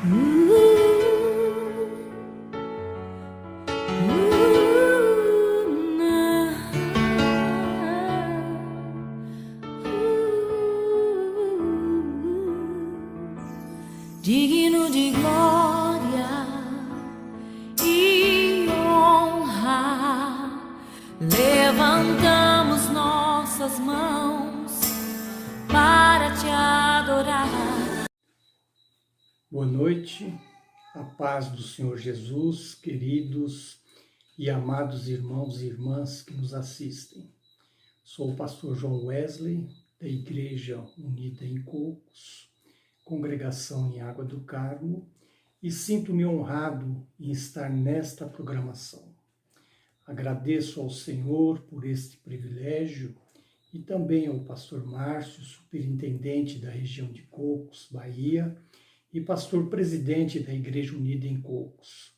Digno de glória e honra, levantamos nossas mãos para te adorar. Boa noite, a paz do Senhor Jesus, queridos e amados irmãos e irmãs que nos assistem. Sou o pastor João Wesley, da Igreja Unida em Cocos, congregação em Água do Carmo, e sinto-me honrado em estar nesta programação. Agradeço ao Senhor por este privilégio e também ao pastor Márcio, superintendente da região de Cocos, Bahia, e pastor presidente da Igreja Unida em Cocos.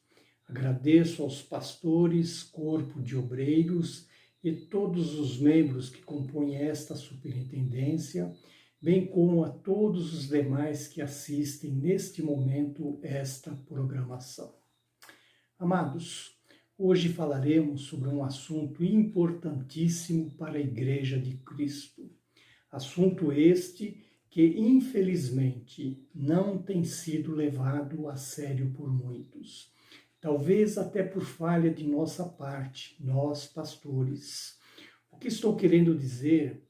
Agradeço aos pastores, corpo de obreiros e todos os membros que compõem esta superintendência, bem como a todos os demais que assistem neste momento esta programação. Amados, hoje falaremos sobre um assunto importantíssimo para a Igreja de Cristo. Assunto este que, infelizmente, não tem sido levado a sério por muitos. Talvez até por falha de nossa parte, nós pastores. O que estou querendo dizer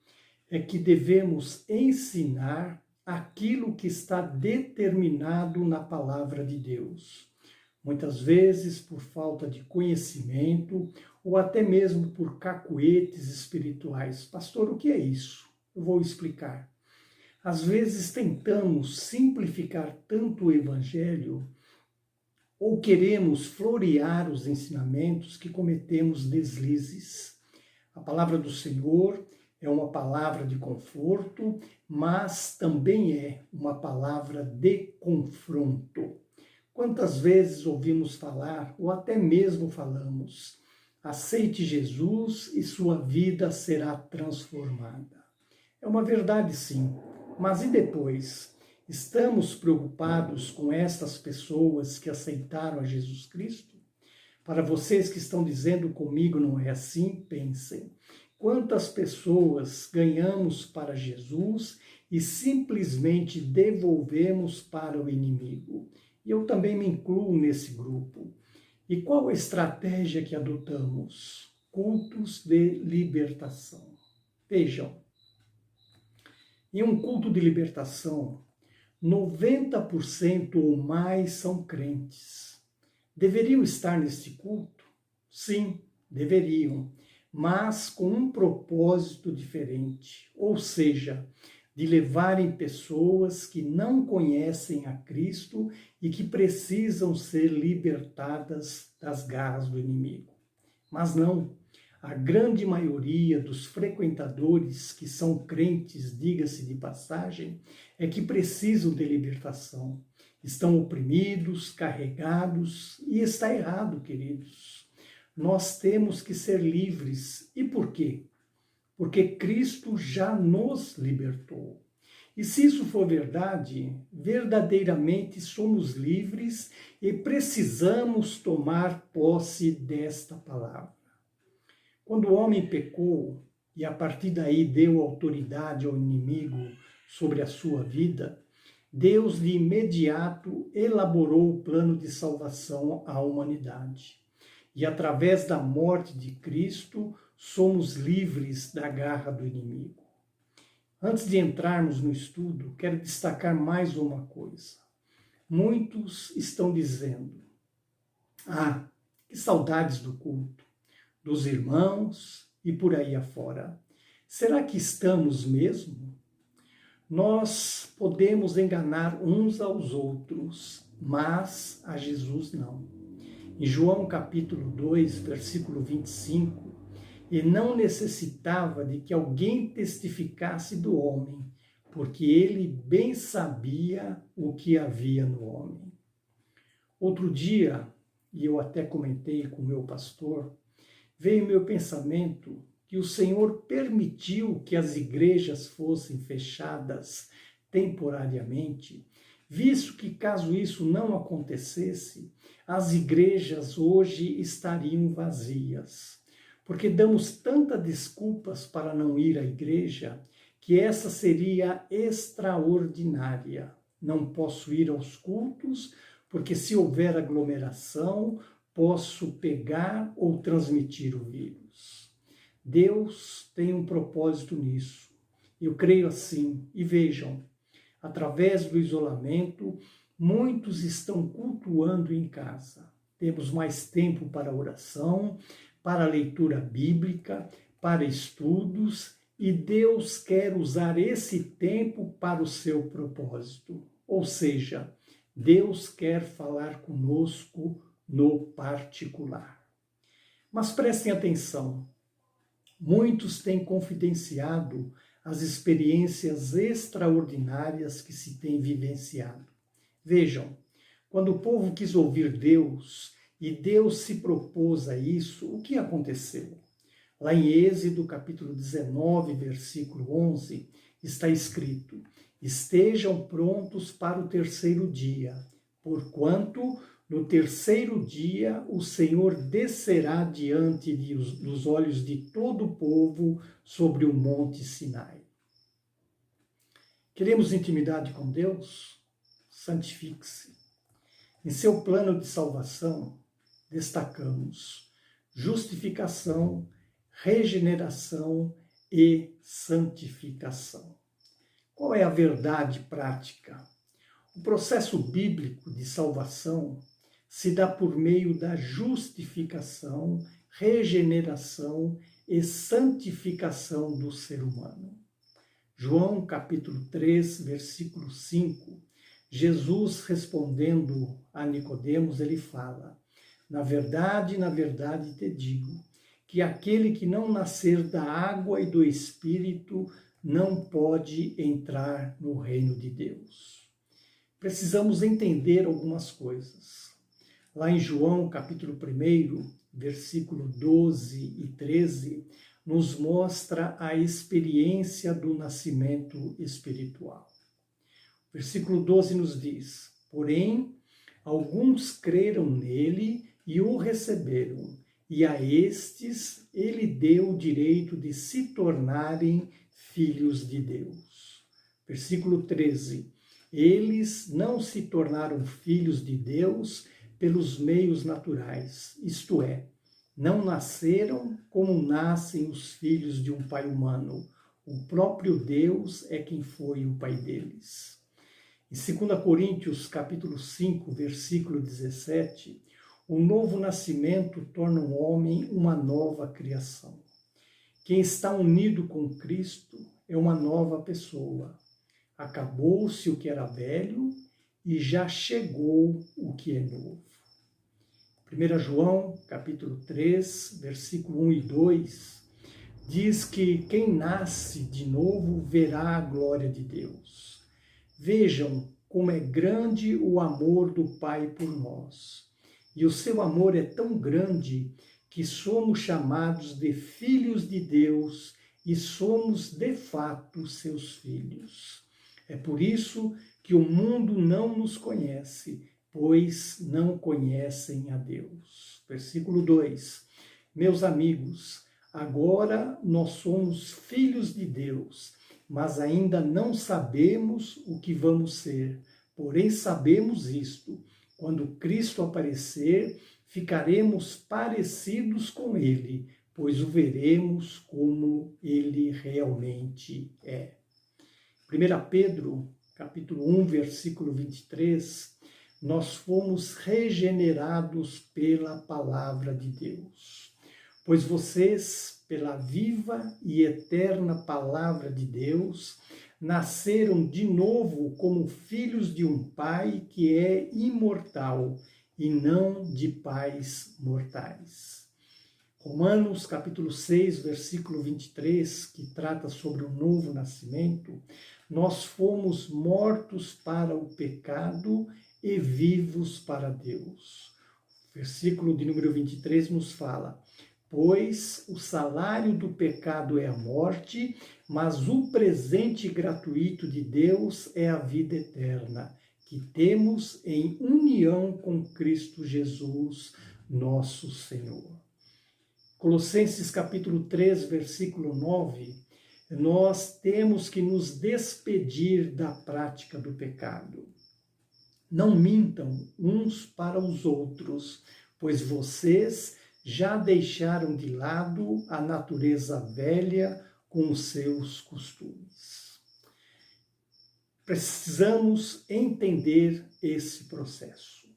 é que devemos ensinar aquilo que está determinado na palavra de Deus. Muitas vezes, por falta de conhecimento ou até mesmo por cacuetes espirituais. Pastor, o que é isso? Eu vou explicar. Às vezes tentamos simplificar tanto o Evangelho ou queremos florear os ensinamentos que cometemos deslizes. A palavra do Senhor é uma palavra de conforto, mas também é uma palavra de confronto. Quantas vezes ouvimos falar, ou até mesmo falamos, aceite Jesus e sua vida será transformada. É uma verdade sim, mas e depois? Estamos preocupados com essas pessoas que aceitaram a Jesus Cristo? Para vocês que estão dizendo comigo não é assim, pensem. Quantas pessoas ganhamos para Jesus e simplesmente devolvemos para o inimigo? E eu também me incluo nesse grupo. E qual a estratégia que adotamos? Cultos de libertação. Vejam, em um culto de libertação, 90% ou mais são crentes. Deveriam estar neste culto? Sim, deveriam, mas com um propósito diferente, ou seja, de levarem pessoas que não conhecem a Cristo e que precisam ser libertadas das garras do inimigo. Mas não, a grande maioria dos frequentadores que são crentes, diga-se de passagem, é que precisam de libertação. Estão oprimidos, carregados, e está errado, queridos. Nós temos que ser livres. E por quê? Porque Cristo já nos libertou. E se isso for verdade, verdadeiramente somos livres e precisamos tomar posse desta palavra. Quando o homem pecou e a partir daí deu autoridade ao inimigo sobre a sua vida, Deus de imediato elaborou o plano de salvação à humanidade. E através da morte de Cristo, somos livres da garra do inimigo. Antes de entrarmos no estudo, quero destacar mais uma coisa. Muitos estão dizendo, que saudades do culto, dos irmãos e por aí afora. Será que estamos mesmo? Nós podemos enganar uns aos outros, mas a Jesus não. Em João capítulo 2, versículo 25, e não necessitava de que alguém testificasse do homem, porque ele bem sabia o que havia no homem. Outro dia, e eu até comentei com o meu pastor, veio meu pensamento que o Senhor permitiu que as igrejas fossem fechadas temporariamente, visto que, caso isso não acontecesse, as igrejas hoje estariam vazias, porque damos tantas desculpas para não ir à igreja, que essa seria extraordinária. Não posso ir aos cultos, porque se houver aglomeração, posso pegar ou transmitir o vírus. Deus tem um propósito nisso. Eu creio assim. E vejam, através do isolamento, muitos estão cultuando em casa. Temos mais tempo para oração, para leitura bíblica, para estudos, e Deus quer usar esse tempo para o seu propósito. Ou seja, Deus quer falar conosco no particular. Mas prestem atenção, muitos têm confidenciado as experiências extraordinárias que se têm vivenciado. Vejam, quando o povo quis ouvir Deus e Deus se propôs a isso, o que aconteceu? Lá em Êxodo, capítulo 19, versículo 11, está escrito: estejam prontos para o terceiro dia, porquanto no terceiro dia o Senhor descerá diante dos olhos de todo o povo sobre o monte Sinai. Queremos intimidade com Deus? Santifique-se. Em seu plano de salvação, destacamos justificação, regeneração e santificação. Qual é a verdade prática? O processo bíblico de salvação se dá por meio da justificação, regeneração e santificação do ser humano. João capítulo 3, versículo 5, Jesus respondendo a Nicodemos, ele fala: na verdade te digo, que aquele que não nascer da água e do Espírito não pode entrar no reino de Deus. Precisamos entender algumas coisas. Lá em João, capítulo 1, versículo 12 e 13, nos mostra a experiência do nascimento espiritual. Versículo 12 nos diz: porém, alguns creram nele e o receberam, e a estes ele deu o direito de se tornarem filhos de Deus. Versículo 13. Eles não se tornaram filhos de Deus pelos meios naturais, isto é, não nasceram como nascem os filhos de um pai humano. O próprio Deus é quem foi o pai deles. Em 2 Coríntios, capítulo 5, versículo 17, o novo nascimento torna o homem uma nova criação. Quem está unido com Cristo é uma nova pessoa. Acabou-se o que era velho e já chegou o que é novo. 1 João, capítulo 3, versículo 1 e 2, diz que quem nasce de novo verá a glória de Deus. Vejam como é grande o amor do Pai por nós. E o seu amor é tão grande que somos chamados de filhos de Deus e somos de fato seus filhos. É por isso que o mundo não nos conhece, pois não conhecem a Deus. Versículo 2. Meus amigos, agora nós somos filhos de Deus, mas ainda não sabemos o que vamos ser. Porém sabemos isto: quando Cristo aparecer, ficaremos parecidos com Ele, pois o veremos como Ele realmente é. 1 Pedro, capítulo 1, versículo 23, nós fomos regenerados pela palavra de Deus. Pois vocês, pela viva e eterna palavra de Deus, nasceram de novo como filhos de um Pai que é imortal e não de pais mortais. Romanos capítulo 6, versículo 23, que trata sobre o novo nascimento, nós fomos mortos para o pecado e vivos para Deus. O versículo de número 23 nos fala: pois o salário do pecado é a morte, mas o presente gratuito de Deus é a vida eterna. que temos em união com Cristo Jesus, nosso Senhor. Colossenses capítulo 3, versículo 9, nós temos que nos despedir da prática do pecado. Não mintam uns para os outros, pois vocês já deixaram de lado a natureza velha com os seus costumes. Precisamos entender esse processo.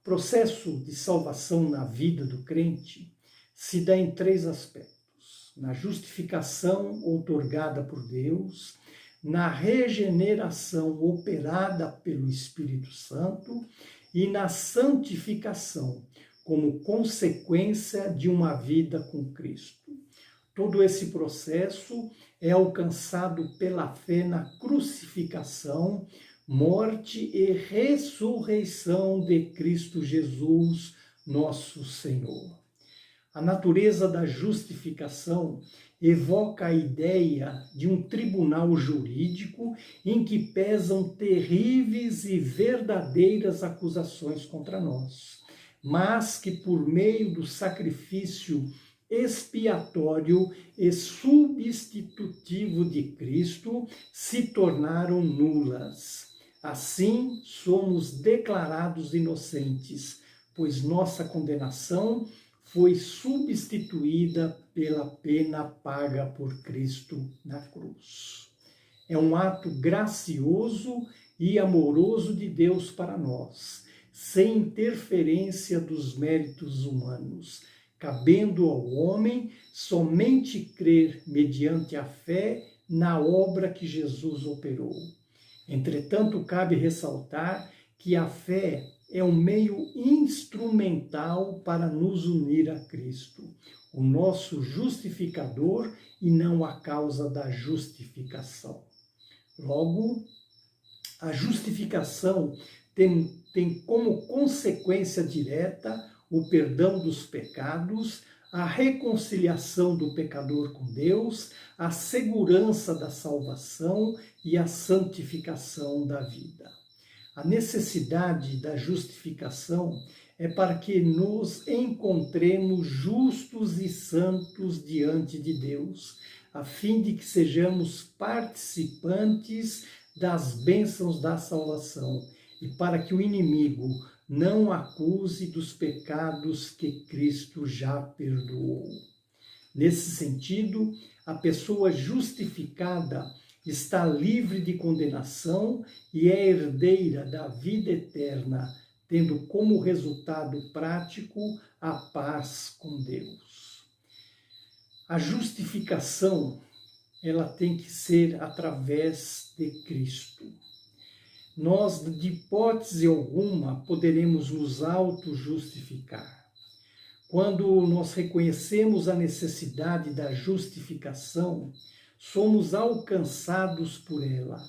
O processo de salvação na vida do crente se dá em 3 aspectos: na justificação outorgada por Deus, na regeneração operada pelo Espírito Santo e na santificação, como consequência de uma vida com Cristo. Todo esse processo é alcançado pela fé na crucificação, morte e ressurreição de Cristo Jesus, nosso Senhor. A natureza da justificação evoca a ideia de um tribunal jurídico em que pesam terríveis e verdadeiras acusações contra nós, mas que por meio do sacrifício expiatório e substitutivo de Cristo se tornaram nulas. Assim, somos declarados inocentes, pois nossa condenação foi substituída pela pena paga por Cristo na cruz. É um ato gracioso e amoroso de Deus para nós, sem interferência dos méritos humanos, cabendo ao homem somente crer mediante a fé na obra que Jesus operou. Entretanto, cabe ressaltar que a fé é um meio instrumental para nos unir a Cristo, o nosso justificador, e não a causa da justificação. Logo, a justificação tem como consequência direta o perdão dos pecados, a reconciliação do pecador com Deus, a segurança da salvação e a santificação da vida. A necessidade da justificação é para que nos encontremos justos e santos diante de Deus, a fim de que sejamos participantes das bênçãos da salvação e para que o inimigo não acuse dos pecados que Cristo já perdoou. Nesse sentido, a pessoa justificada está livre de condenação e é herdeira da vida eterna, tendo como resultado prático a paz com Deus. A justificação, ela tem que ser através de Cristo. Nós, de hipótese alguma, poderemos nos auto-justificar. Quando nós reconhecemos a necessidade da justificação, somos alcançados por ela.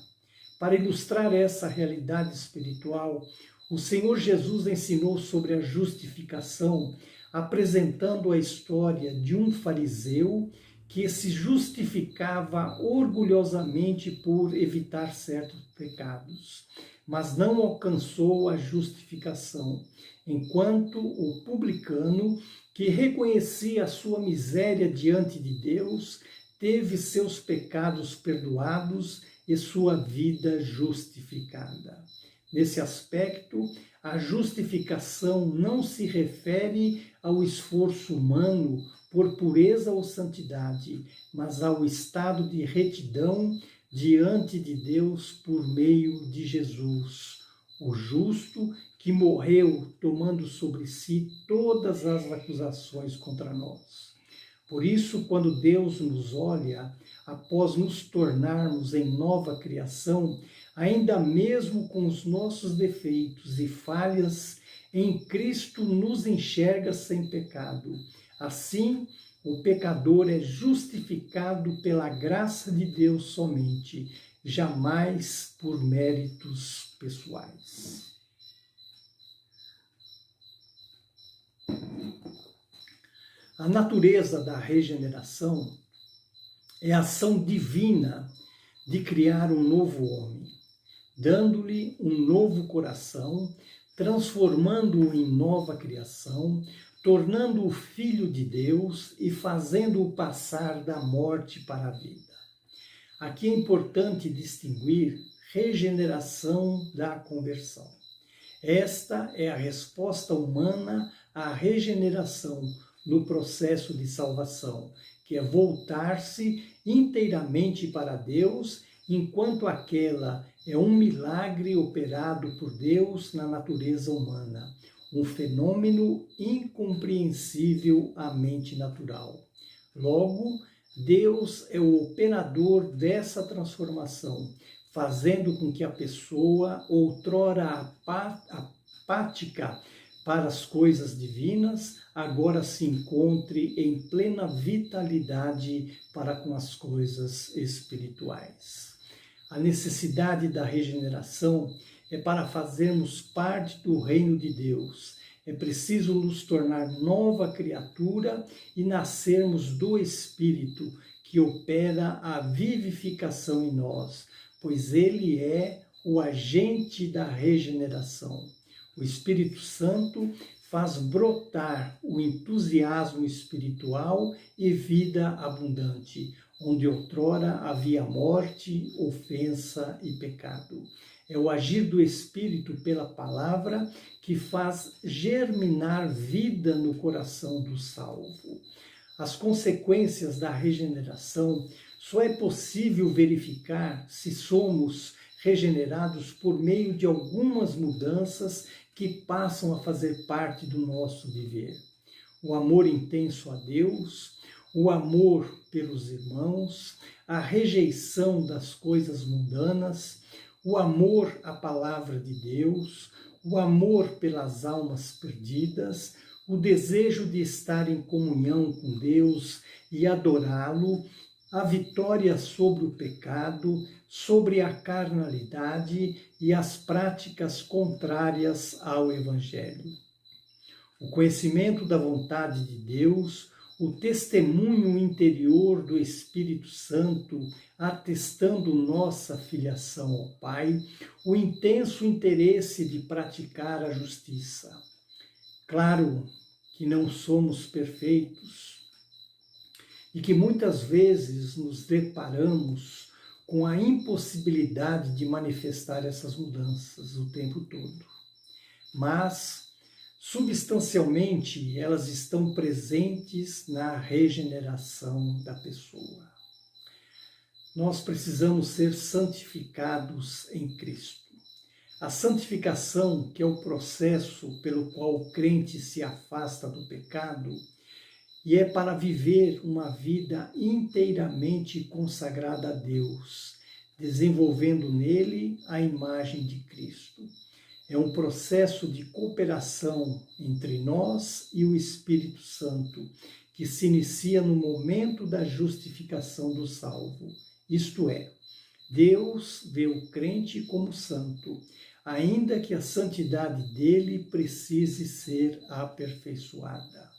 Para ilustrar essa realidade espiritual, o Senhor Jesus ensinou sobre a justificação, apresentando a história de um fariseu que se justificava orgulhosamente por evitar certos pecados, mas não alcançou a justificação, enquanto o publicano, que reconhecia a sua miséria diante de Deus, teve seus pecados perdoados e sua vida justificada. Nesse aspecto, a justificação não se refere ao esforço humano por pureza ou santidade, mas ao estado de retidão diante de Deus por meio de Jesus, o justo que morreu tomando sobre si todas as acusações contra nós. Por isso, quando Deus nos olha, após nos tornarmos em nova criação, ainda mesmo com os nossos defeitos e falhas, em Cristo nos enxerga sem pecado. Assim, o pecador é justificado pela graça de Deus somente, jamais por méritos pessoais. A natureza da regeneração é a ação divina de criar um novo homem. dando-lhe um novo coração, transformando-o em nova criação, tornando-o filho de Deus e fazendo-o passar da morte para a vida. Aqui é importante distinguir regeneração da conversão. Esta é a resposta humana à regeneração no processo de salvação, que é voltar-se inteiramente para Deus, enquanto aquela é um milagre operado por Deus na natureza humana, um fenômeno incompreensível à mente natural. Logo, Deus é o operador dessa transformação, fazendo com que a pessoa, outrora apática para as coisas divinas, agora se encontre em plena vitalidade para com as coisas espirituais. A necessidade da regeneração é para fazermos parte do reino de Deus. É preciso nos tornar nova criatura e nascermos do Espírito, que opera a vivificação em nós, pois ele é o agente da regeneração. O Espírito Santo faz brotar o entusiasmo espiritual e vida abundante, onde outrora havia morte, ofensa e pecado. É o agir do Espírito pela palavra que faz germinar vida no coração do salvo. As consequências da regeneração só é possível verificar se somos regenerados por meio de algumas mudanças que passam a fazer parte do nosso viver. O amor intenso a Deus, o amor pelos irmãos, a rejeição das coisas mundanas, o amor à palavra de Deus, o amor pelas almas perdidas, o desejo de estar em comunhão com Deus e adorá-lo, a vitória sobre o pecado, sobre a carnalidade e as práticas contrárias ao Evangelho. O conhecimento da vontade de Deus, o testemunho interior do Espírito Santo, atestando nossa filiação ao Pai, o intenso interesse de praticar a justiça. Claro que não somos perfeitos e que muitas vezes nos deparamos com a impossibilidade de manifestar essas mudanças o tempo todo. Mas, substancialmente, elas estão presentes na regeneração da pessoa. Nós precisamos ser santificados em Cristo. A santificação, que é o processo pelo qual o crente se afasta do pecado, e é para viver uma vida inteiramente consagrada a Deus, desenvolvendo nele a imagem de Cristo. É um processo de cooperação entre nós e o Espírito Santo, que se inicia no momento da justificação do salvo. Isto é, Deus vê o crente como santo, ainda que a santidade dele precise ser aperfeiçoada.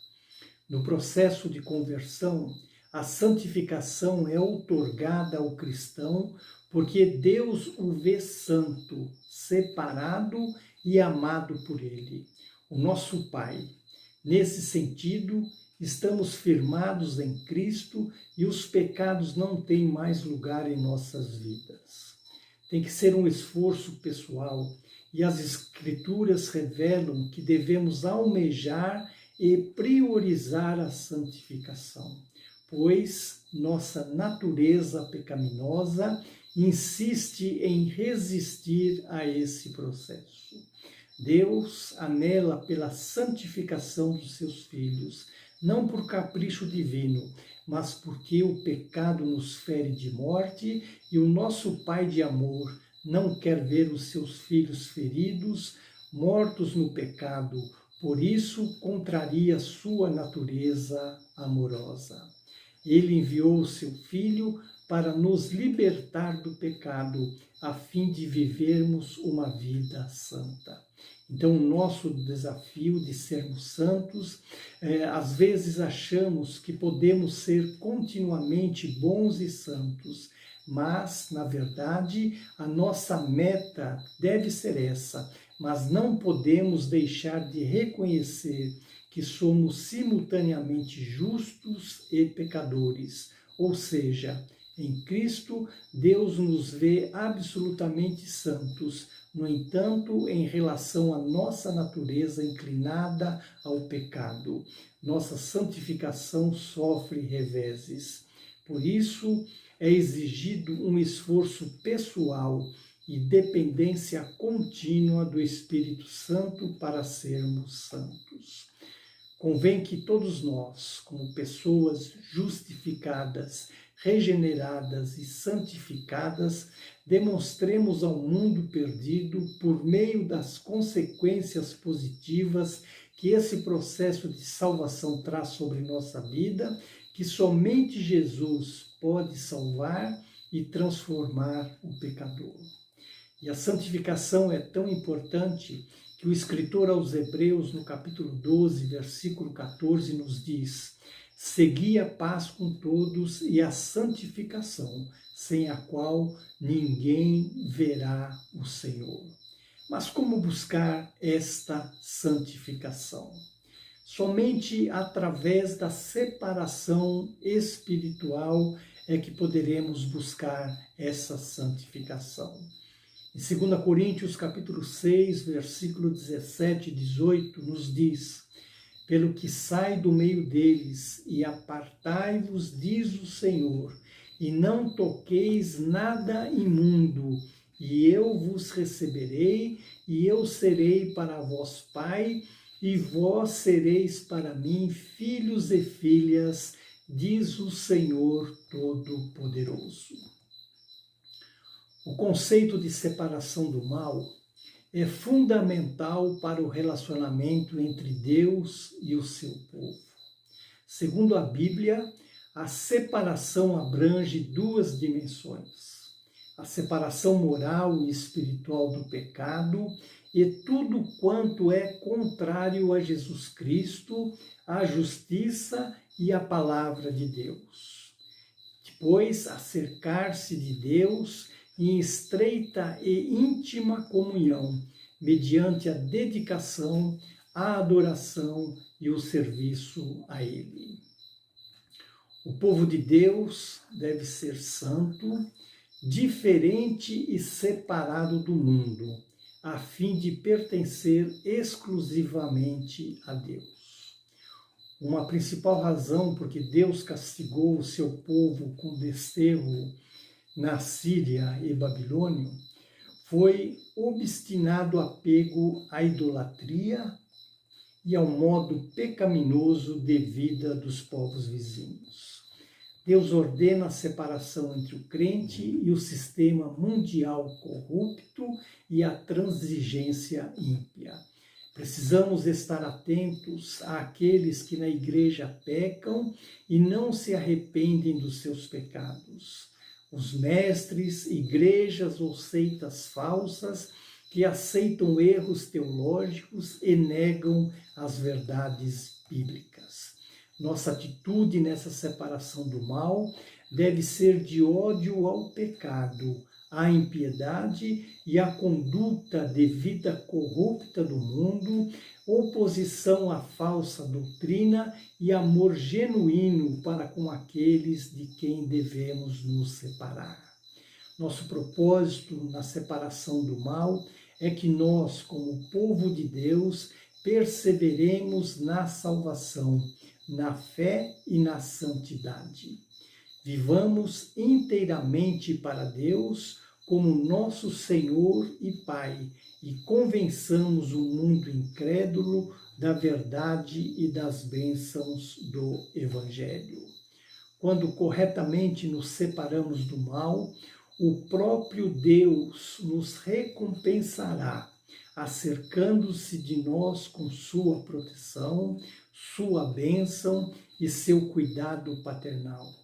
No processo de conversão, a santificação é outorgada ao cristão porque Deus o vê santo, separado e amado por ele, o nosso Pai. Nesse sentido, estamos firmados em Cristo e os pecados não têm mais lugar em nossas vidas. Tem que ser um esforço pessoal e as Escrituras revelam que devemos almejar e priorizar a santificação, pois nossa natureza pecaminosa insiste em resistir a esse processo. Deus anela pela santificação dos seus filhos, não por capricho divino, mas porque o pecado nos fere de morte e o nosso Pai de amor não quer ver os seus filhos feridos, mortos no pecado. Por isso, contraria sua natureza amorosa. Ele enviou o seu Filho para nos libertar do pecado, a fim de vivermos uma vida santa. Então, o nosso desafio de sermos santos, às vezes achamos que podemos ser continuamente bons e santos, Mas, na verdade, a nossa meta deve ser essa, mas não podemos deixar de reconhecer que somos simultaneamente justos e pecadores, ou seja, em Cristo, Deus nos vê absolutamente santos. No entanto, em relação à nossa natureza inclinada ao pecado, nossa santificação sofre reveses. Por isso, é exigido um esforço pessoal e dependência contínua do Espírito Santo para sermos santos. Convém que todos nós, como pessoas justificadas, regeneradas e santificadas, demonstremos ao mundo perdido, por meio das consequências positivas que esse processo de salvação traz sobre nossa vida, que somente Jesus pode salvar e transformar o pecador. E a santificação é tão importante que o escritor aos Hebreus, no capítulo 12, versículo 14, nos diz: segui a paz com todos e a santificação, sem a qual ninguém verá o Senhor. Mas como buscar esta santificação? Somente através da separação espiritual é que poderemos buscar essa santificação. Em 2 Coríntios, capítulo 6, versículo 17 e 18, nos diz: pelo que sai do meio deles, e apartai-vos, diz o Senhor, e não toqueis nada imundo, e eu vos receberei, e eu serei para vós pai, e vós sereis para mim filhos e filhas, diz o Senhor Todo-Poderoso. O conceito de separação do mal é fundamental para o relacionamento entre Deus e o seu povo. Segundo a Bíblia, a separação abrange duas dimensões: a separação moral e espiritual do pecado e tudo quanto é contrário a Jesus Cristo, a justiça e a palavra de Deus. Depois, a cercar-se de Deus em estreita e íntima comunhão, mediante a dedicação, a adoração e o serviço a Ele. O povo de Deus deve ser santo, diferente e separado do mundo, a fim de pertencer exclusivamente a Deus. Uma principal razão por que Deus castigou o seu povo com desterro na Síria e Babilônia foi obstinado apego à idolatria e ao modo pecaminoso de vida dos povos vizinhos. Deus ordena a separação entre o crente e o sistema mundial corrupto e a transigência ímpia. Precisamos estar atentos àqueles que na igreja pecam e não se arrependem dos seus pecados. Os mestres, igrejas ou seitas falsas que aceitam erros teológicos e negam as verdades bíblicas. Nossa atitude nessa separação do mal deve ser de ódio ao pecado, à impiedade e à conduta de vida corrupta do mundo, oposição à falsa doutrina e amor genuíno para com aqueles de quem devemos nos separar. Nosso propósito na separação do mal é que nós, como povo de Deus, perseveremos na salvação, na fé e na santidade. Vivamos inteiramente para Deus como nosso Senhor e Pai e convençamos o mundo incrédulo da verdade e das bênçãos do Evangelho. Quando corretamente nos separamos do mal, o próprio Deus nos recompensará, acercando-se de nós com sua proteção, sua bênção e seu cuidado paternal.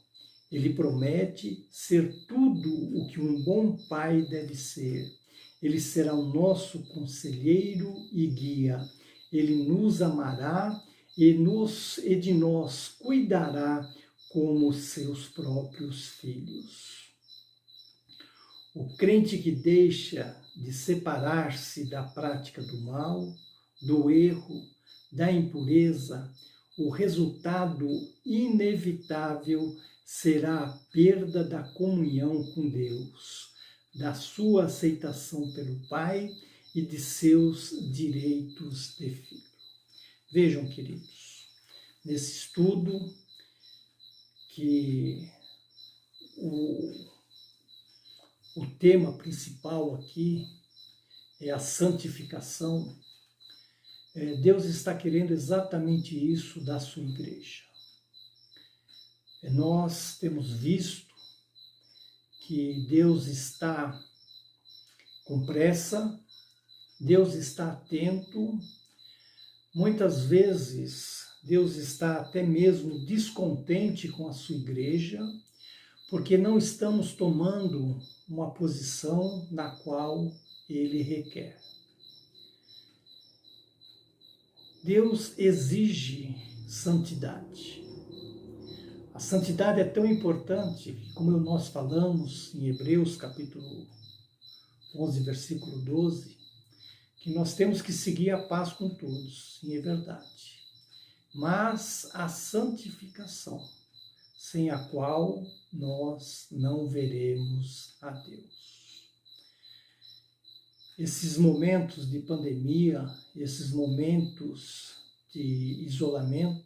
Ele promete ser tudo o que um bom pai deve ser. Ele será o nosso conselheiro e guia. Ele nos amará e de nós cuidará como seus próprios filhos. O crente que deixa de separar-se da prática do mal, do erro, da impureza, o resultado inevitável será a perda da comunhão com Deus, da sua aceitação pelo Pai e de seus direitos de filho. Vejam, queridos, nesse estudo que o tema principal aqui é a santificação. Deus está querendo exatamente isso da sua igreja. Nós temos visto que Deus está com pressa, Deus está atento, muitas vezes Deus está até mesmo descontente com a sua igreja, porque não estamos tomando uma posição na qual Ele requer. Deus exige santidade. A santidade é tão importante, como nós falamos em Hebreus capítulo 11, versículo 12, que nós temos que seguir a paz com todos, sim, é verdade. Mas a santificação, sem a qual nós não veremos a Deus. Esses momentos de pandemia, esses momentos de isolamento,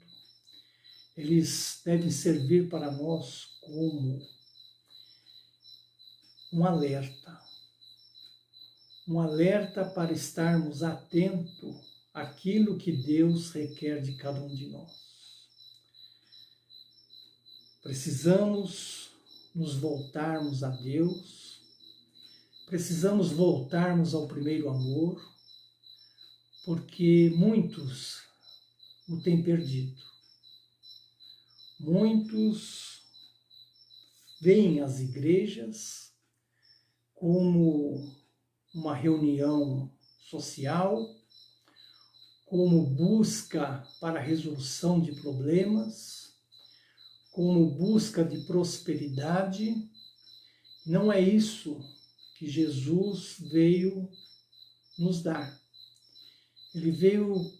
eles devem servir para nós como um alerta para estarmos atentos àquilo que Deus requer de cada um de nós. Precisamos nos voltarmos a Deus, precisamos voltarmos ao primeiro amor, porque muitos o têm perdido. Muitos veem as igrejas como uma reunião social, como busca para a resolução de problemas, como busca de prosperidade. Não é isso que Jesus veio nos dar. Ele veio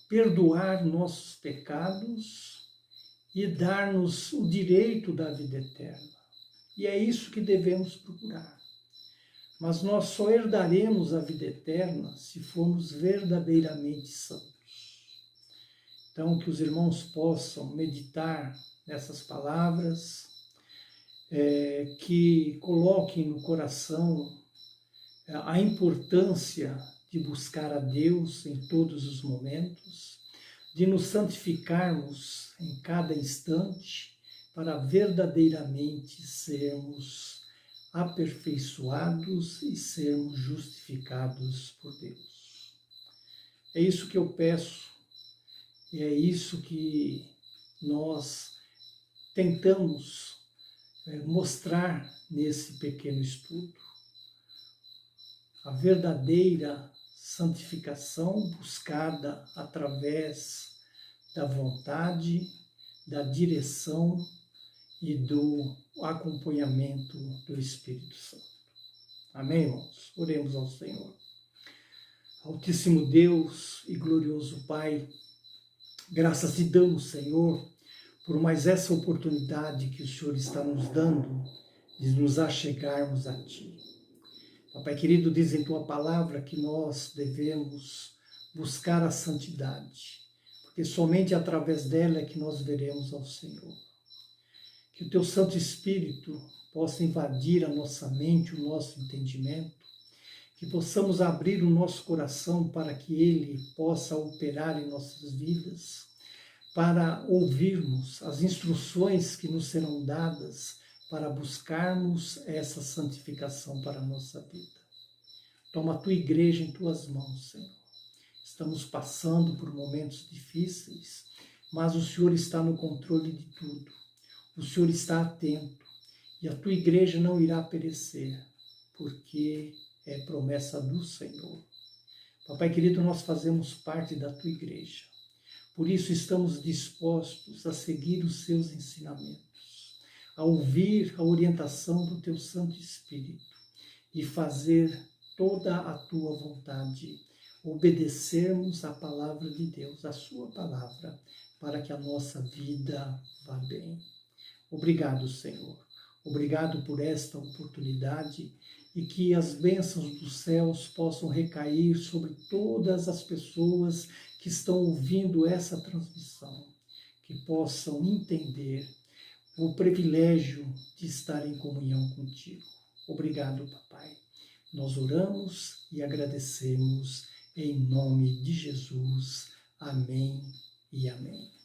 perdoar nossos pecados e dar-nos o direito da vida eterna. E é isso que devemos procurar. Mas nós só herdaremos a vida eterna se formos verdadeiramente santos. Então, que os irmãos possam meditar nessas palavras, que coloquem no coração a importância de buscar a Deus em todos os momentos, de nos santificarmos em cada instante, para verdadeiramente sermos aperfeiçoados e sermos justificados por Deus. É isso que eu peço. E é isso que nós tentamos mostrar nesse pequeno estudo. A verdadeira santificação buscada através da vontade, da direção e do acompanhamento do Espírito Santo. Amém, irmãos? Oremos ao Senhor. Altíssimo Deus e glorioso Pai, graças te damos, Senhor, por mais essa oportunidade que o Senhor está nos dando de nos achegarmos a Ti. Papai querido, diz em Tua palavra que nós devemos buscar a santidade, porque somente através dela é que nós veremos ao Senhor. Que o Teu Santo Espírito possa invadir a nossa mente, o nosso entendimento, que possamos abrir o nosso coração para que Ele possa operar em nossas vidas, para ouvirmos as instruções que nos serão dadas para buscarmos essa santificação para a nossa vida. Toma a Tua igreja em Tuas mãos, Senhor. Estamos passando por momentos difíceis, mas o Senhor está no controle de tudo. O Senhor está atento e a Tua igreja não irá perecer, porque é promessa do Senhor. Papai querido, nós fazemos parte da Tua igreja. Por isso estamos dispostos a seguir os Seus ensinamentos. a ouvir a orientação do Teu Santo Espírito e fazer toda a Tua vontade, obedecermos à palavra de Deus, a Sua palavra, para que a nossa vida vá bem. Obrigado, Senhor. Obrigado por esta oportunidade e que as bênçãos dos céus possam recair sobre todas as pessoas que estão ouvindo essa transmissão, que possam entender o privilégio de estar em comunhão contigo. Obrigado, Papai. Nós oramos e agradecemos em nome de Jesus. Amém e amém.